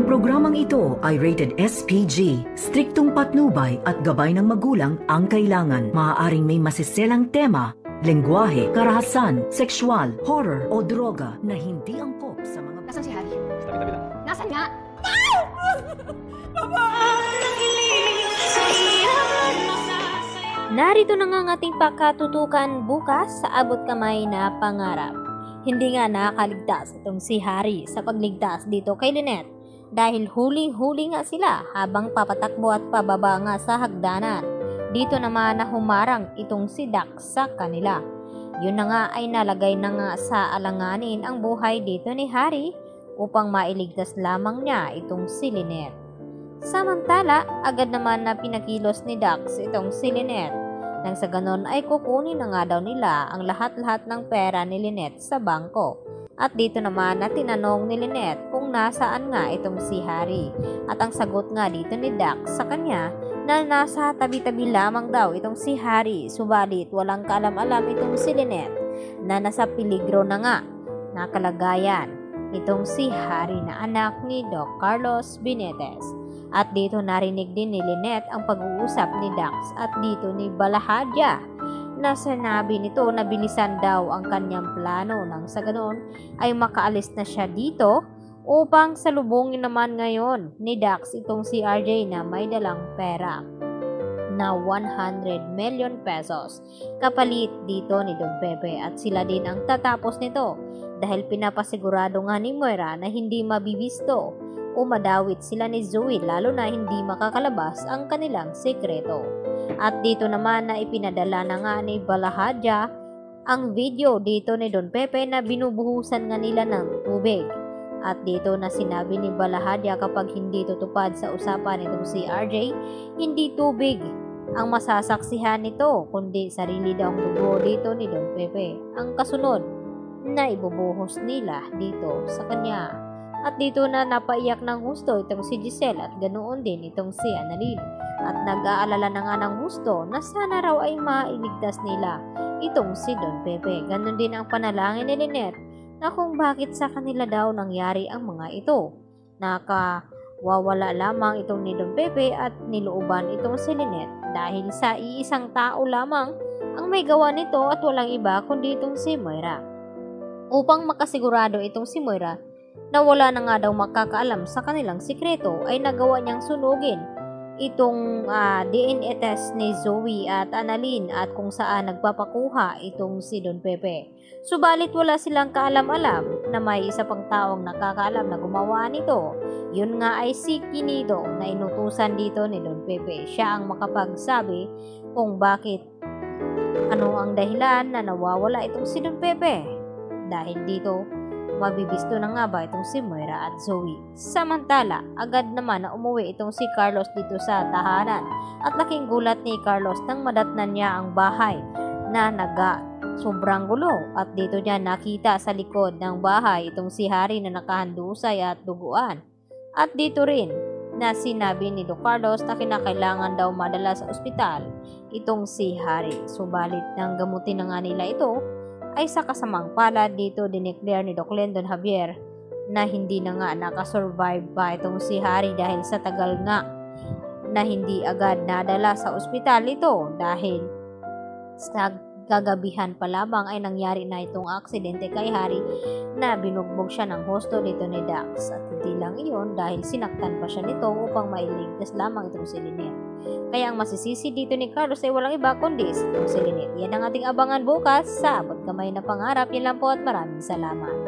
Ang programang ito ay rated SPG. Striktong patnubay at gabay ng magulang ang kailangan. Maaaring may masiselang tema, lengguwahe, karahasan, sexual, horror o droga na hindi angkop sa mga... Nasaan si Harry? Sa tabi-tabi lang. Nasaan nga? Narito na nga ang ating pakatutukan bukas sa abot kamay na pangarap. Hindi nga nakakaligtas itong si Harry sa pagligtas dito kay Lynette dahil huling-huli nga sila habang papatakbo at pababa nga sa hagdanan. Dito naman na humarang itong si Dax sa kanila. Yun na nga ay nalagay na nga sa alanganin ang buhay dito ni Harry upang mailigtas lamang niya itong si Lynette. Samantala, agad naman na pinakilos ni Dax itong si Lynette. Nang sa ganon ay kukunin na nga daw nila ang lahat-lahat ng pera ni Lynette sa bangko. At dito naman na tinanong ni Lynette kung nasaan nga itong si Harry. At ang sagot nga dito ni Dax sa kanya na nasa tabi-tabi lamang daw itong si Harry. Subalit walang kaalam-alam itong si Lynette na nasa peligro na nga na kalagayan itong si Harry na anak ni Doc Carlos Benitez. At dito narinig din ni Lynette ang pag-uusap ni Dax at dito ni Balahadja na sinabi nito na bilisan daw ang kanyang plano nang sa ganoon ay makaalis na siya dito upang salubungin naman ngayon ni Dax itong si RJ na may dalang pera na 100 million pesos kapalit dito ni Don Pepe at sila din ang tatapos nito dahil pinapasigurado nga ni Moira na hindi mabibisto o madawit sila ni Zoe lalo na hindi makakalabas ang kanilang sekreto. At dito naman na ipinadala na nga ni Balahadja ang video dito ni Don Pepe na binubuhusan nga nila ng tubig. At dito na sinabi ni Balahadja kapag hindi tutupad sa usapan nitong si RJ, hindi tubig ang masasaksihan nito kundi sarili daw ang dugo dito ni Don Pepe. Ang kasunod na ibubuhos nila dito sa kanya. At dito na napaiyak ng gusto itong si Giselle at ganoon din itong si Annalyn. At nag-aalala na nga ng gusto na sana raw ay mailigtas nila itong si Don Pepe. Ganon din ang panalangin ni Lynette na kung bakit sa kanila daw nangyari ang mga ito. Nakawawala lamang itong ni Don Pepe at nilooban itong si Lynette dahil sa iisang tao lamang ang may gawa nito at walang iba kundi itong si Moira. Upang makasigurado itong si Moira na wala na nga daw makakaalam sa kanilang sikreto ay nagawa niyang sunugin itong DNA test ni Zoe at Annalyn at kung saan nagpapakuha itong si Don Pepe. Subalit wala silang kaalam-alam na may isa pang taong nakakaalam na gumawa nito. Yun nga ay si Kinido na inutusan dito ni Don Pepe. Siya ang makapagsabi kung bakit ano ang dahilan na nawawala itong si Don Pepe. Dahil dito mabibisto na nga ba itong si Moira at Zoe. Samantala, agad naman na umuwi itong si Carlos dito sa tahanan at laking gulat ni Carlos nang madatnan niya ang bahay na sobrang gulo at dito niya nakita sa likod ng bahay itong si Harry na nakahandusay at duguan. At dito rin na sinabi ni Doc Carlos na kinakailangan daw madala sa ospital itong si Harry. Subalit nang gamutin na nga nila ito ay sa kasamang palad dito dineclare ni Doc Lendon Javier na hindi na nga nakasurvive pa itong si Harry dahil sa tagal nga na hindi agad nadala sa ospital ito dahil sa kagabihan pa lamang ay nangyari na itong aksidente kay Harry na binugbog siya ng husto dito ni Dax at hindi lang iyon dahil sinaktan pa siya nito upang mailigtas lamang itong si Lynette. Kaya ang masisisi dito ni Carlos ay walang iba kundi itong si Lynette. Yan ang ating abangan bukas sa Abot Kamay na Pangarap. Yan lang po at maraming salamat.